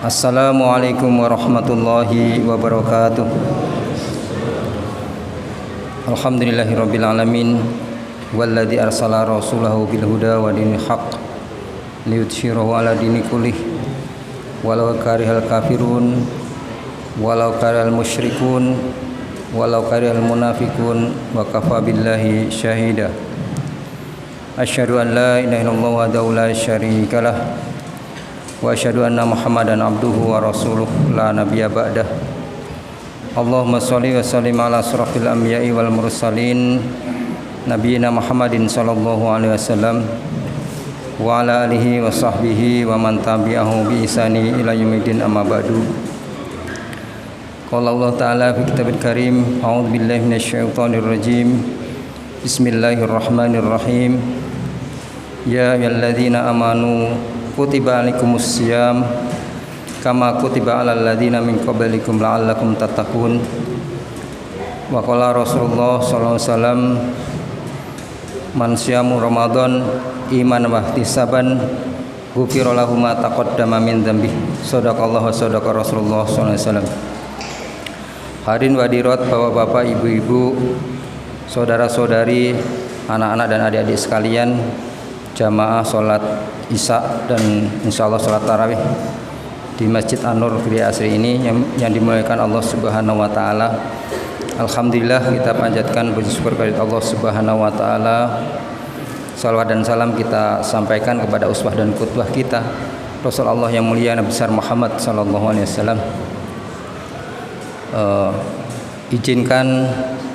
Assalamualaikum warahmatullahi wabarakatuh. Alhamdulillahirabbil alamin walladzi arsala rasulahu bil huda wa dinil haqq liyudhhirahu ala dini kullih walau karihal kafirun walau karihal musyrikun walau karihal munafiqun wa kafa billahi syahida. Asyhadu an la ilaha illallah wahdahu la syarikalah wa asyhadu anna Muhammadan abduhu wa rasuluh la nabiyya ba'dah. Allahumma shalli wa sallim ala asrafil anbiya'i wal mursalin nabiyina Muhammadin sallallahu alaihi wasallam wa ala alihi wa sahbihi wa man tabi'ahu bi ihsani ila yaumil amma ba'du. Qala Allah ta'ala fi kitabil karim, a'udzu billahi minasyaitonir rajim. Bismillahirrahmanirrahim. Ya ayyuhalladzina amanu kutiba alaikumus syiyam kama kutiba alal ladzina min qablikum la'allakum tattaqun. Wa qala Rasulullah sallallahu alaihi wasallam, man syamu Ramadan iman wa ihtisaban ghufira lahu ma taqaddama min dzambi. Shadaqallahu wa shadaqa Rasulullah sallallahu alaihi wasallam. Hadirin hadirat, bapak-bapak, ibu-ibu, saudara-saudari, anak-anak dan adik-adik sekalian, jamaah sholat Isya dan insyaallah sholat tarawih di Masjid An-Nur Gria Asri ini yang dimuliakan Allah Subhanahu wa taala. Alhamdulillah, kita panjatkan puji syukur kepada Allah Subhanahu wa taala. Salawat dan salam kita sampaikan kepada uswah dan qudwah kita, Rasul Allah yang mulia Nabi besar Muhammad sallallahu alaihi wasallam. Izinkan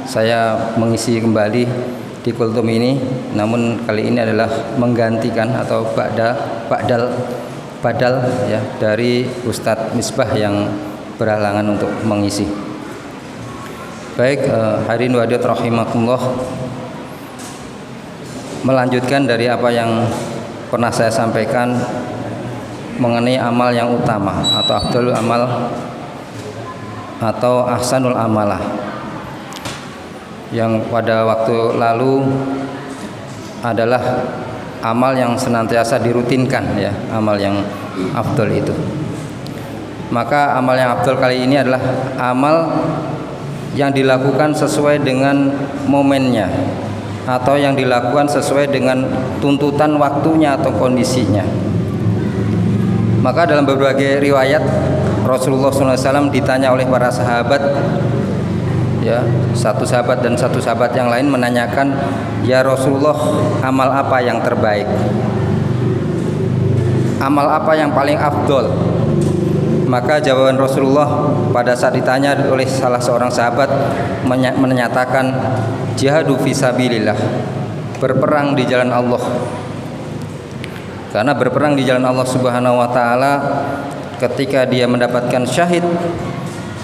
saya mengisi kembali di kultum ini, namun kali ini adalah menggantikan atau badal ya dari Ustadz Misbah yang berhalangan untuk mengisi. Baik, hadirin hadirat rahimakumullah, melanjutkan dari apa yang pernah saya sampaikan mengenai amal yang utama atau afdalul amal atau ahsanul amalah, yang pada waktu lalu adalah amal yang senantiasa dirutinkan ya, amal yang afdal itu. Maka amal yang afdal kali ini adalah amal yang dilakukan sesuai dengan momennya atau yang dilakukan sesuai dengan tuntutan waktunya atau kondisinya. Maka dalam berbagai riwayat Rasulullah SAW ditanya oleh para sahabat, ya, satu sahabat dan satu sahabat yang lain menanyakan, ya Rasulullah, amal apa yang terbaik, amal apa yang paling afdol? Maka jawaban Rasulullah pada saat ditanya oleh salah seorang sahabat menyatakan, jihadu fisabilillah, berperang di jalan Allah. Karena berperang di jalan Allah Subhanahu wa taala, ketika dia mendapatkan syahid,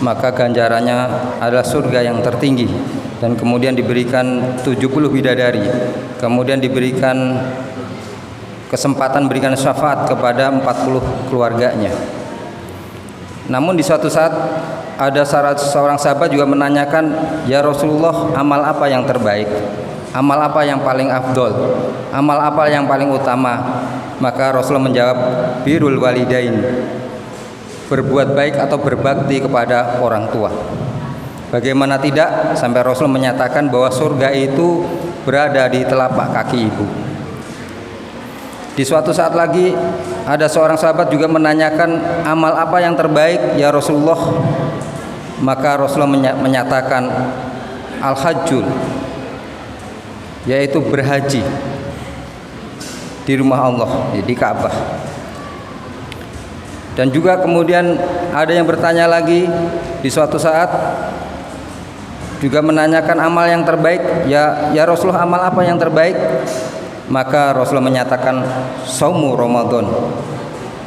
maka ganjarannya adalah surga yang tertinggi, dan kemudian diberikan 70 bidadari, kemudian diberikan kesempatan berikan syafaat kepada 40 keluarganya. Namun di suatu saat ada seorang sahabat juga menanyakan, ya Rasulullah, amal apa yang terbaik, amal apa yang paling afdol, amal apa yang paling utama? Maka Rasulullah menjawab, birrul walidain, berbuat baik atau berbakti kepada orang tua. Bagaimana tidak, sampai Rasul menyatakan bahwa surga itu berada di telapak kaki ibu. Di suatu saat lagi ada seorang sahabat juga menanyakan, amal apa yang terbaik ya Rasulullah? Maka Rasulullah menyatakan, al-hajjul, yaitu berhaji di rumah Allah, di Ka'bah. Dan juga kemudian ada yang bertanya lagi di suatu saat juga menanyakan amal yang terbaik, ya Rasulullah, amal apa yang terbaik? Maka Rasulullah menyatakan, saumu Ramadan,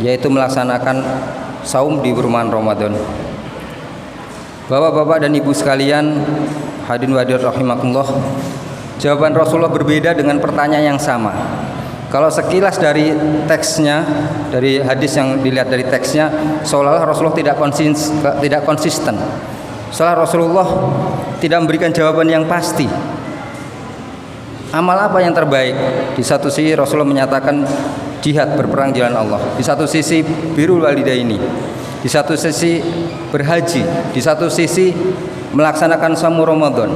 yaitu melaksanakan saum di bulan Ramadan. Bapak-bapak dan ibu sekalian, hadirin hadirat rahimakumullah, jawaban Rasulullah berbeda dengan pertanyaan yang sama. Kalau sekilas dari teksnya, dari hadis yang dilihat dari teksnya, seolah-olah Rasulullah tidak konsisten. Seolah Rasulullah tidak memberikan jawaban yang pasti. Amal apa yang terbaik? Di satu sisi Rasulullah menyatakan jihad, berperang di jalan Allah. Di satu sisi birrul walidaini, di satu sisi berhaji, di satu sisi melaksanakan saum Ramadan.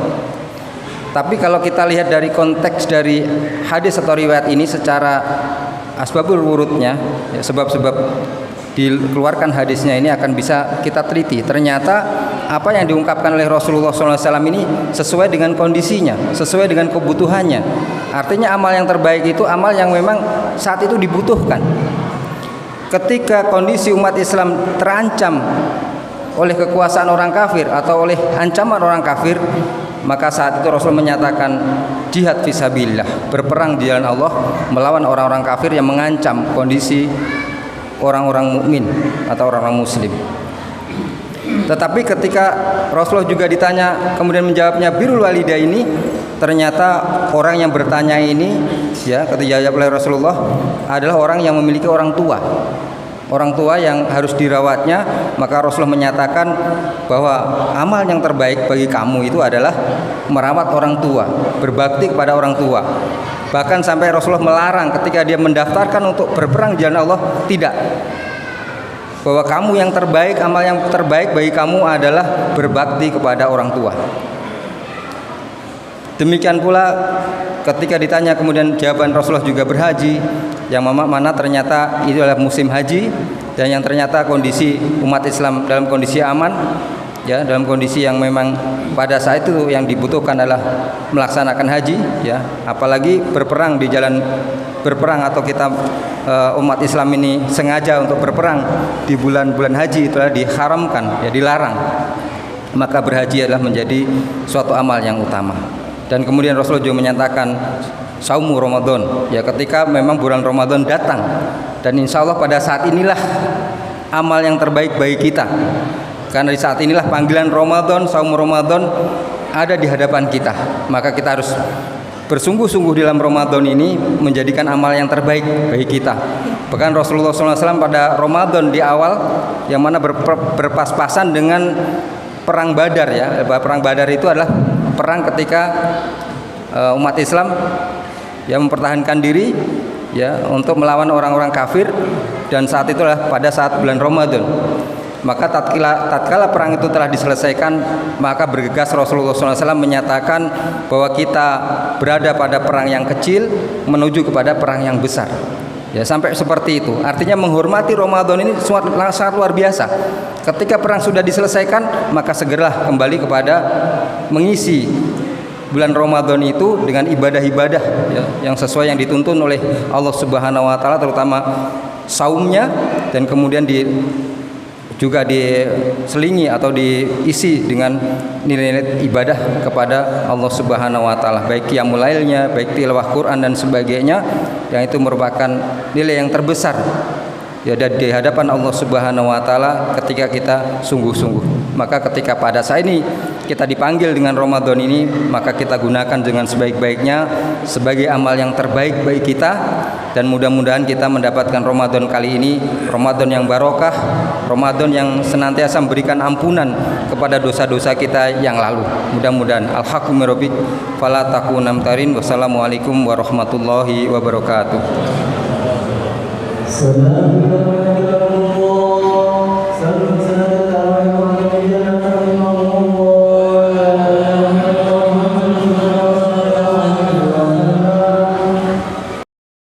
Tapi kalau kita lihat dari konteks dari hadis atau riwayat ini secara asbabul wurudnya, ya, sebab-sebab dikeluarkan hadisnya ini akan bisa kita teliti. Ternyata apa yang diungkapkan oleh Rasulullah SAW ini sesuai dengan kondisinya, sesuai dengan kebutuhannya. Artinya amal yang terbaik itu amal yang memang saat itu dibutuhkan. Ketika kondisi umat Islam terancam oleh kekuasaan orang kafir atau oleh ancaman orang kafir, maka saat itu Rasul menyatakan jihad fisabilillah, berperang di jalan Allah melawan orang-orang kafir yang mengancam kondisi orang-orang mukmin atau orang-orang muslim. Tetapi ketika Rasulullah juga ditanya kemudian menjawabnya birrul walidaini, ternyata orang yang bertanya ini, ya, ketika dijawab oleh Rasulullah adalah orang yang memiliki orang tua. Orang tua yang harus dirawatnya, maka Rasulullah menyatakan bahwa amal yang terbaik bagi kamu itu adalah merawat orang tua, berbakti kepada orang tua. Bahkan sampai Rasulullah melarang ketika dia mendaftarkan untuk berperang di jalan Allah, tidak. Bahwa kamu yang terbaik, amal yang terbaik bagi kamu adalah berbakti kepada orang tua. Demikian pula ketika ditanya kemudian jawaban Rasulullah juga berhaji, yang mana ternyata itu adalah musim haji, dan yang ternyata kondisi umat Islam dalam kondisi aman, ya, dalam kondisi yang memang pada saat itu yang dibutuhkan adalah melaksanakan haji, ya, apalagi berperang di jalan berperang atau kita umat Islam ini sengaja untuk berperang di bulan-bulan haji, itu adalah diharamkan, ya, dilarang. Maka berhaji adalah menjadi suatu amal yang utama. Dan kemudian Rasulullah juga menyatakan saumu Ramadan, ya, ketika memang bulan Ramadan datang, dan insya Allah pada saat inilah amal yang terbaik bagi kita, karena di saat inilah panggilan Ramadan, saum Ramadan ada di hadapan kita. Maka kita harus bersungguh-sungguh dalam Ramadan ini menjadikan amal yang terbaik bagi kita. Bahkan Rasulullah SAW pada Ramadan di awal, yang mana berpas-pasan dengan perang Badar, ya. Perang Badar itu adalah perang ketika umat Islam yang mempertahankan diri, ya, untuk melawan orang-orang kafir, dan saat itulah pada saat bulan Ramadan. Maka tatkala perang itu telah diselesaikan, maka bergegas Rasulullah SAW menyatakan bahwa kita berada pada perang yang kecil menuju kepada perang yang besar. Ya, sampai seperti itu. Artinya menghormati Ramadan ini sangat luar biasa. Ketika perang sudah diselesaikan, maka segeralah kembali kepada mengisi bulan Ramadan itu dengan ibadah-ibadah, ya, yang sesuai yang dituntun oleh Allah Subhanahu wa taala, terutama saumnya, dan kemudian juga diselingi atau diisi dengan nilai-nilai ibadah kepada Allah Subhanahu wa taala, baik qiyamul lailnya, baik tilawah Quran dan sebagainya, yang itu merupakan nilai yang terbesar, ya, di hadapan Allah Subhanahu wa taala ketika kita sungguh-sungguh. Maka ketika pada saat ini kita dipanggil dengan Ramadan ini, maka kita gunakan dengan sebaik-baiknya sebagai amal yang terbaik bagi kita, dan mudah-mudahan kita mendapatkan Ramadan kali ini Ramadan yang barokah, Ramadan yang senantiasa memberikan ampunan kepada dosa-dosa kita yang lalu. Mudah-mudahan. Al-haqqu min rabbik fala takunam tarin. Wassalamualaikum warahmatullahi wabarakatuh.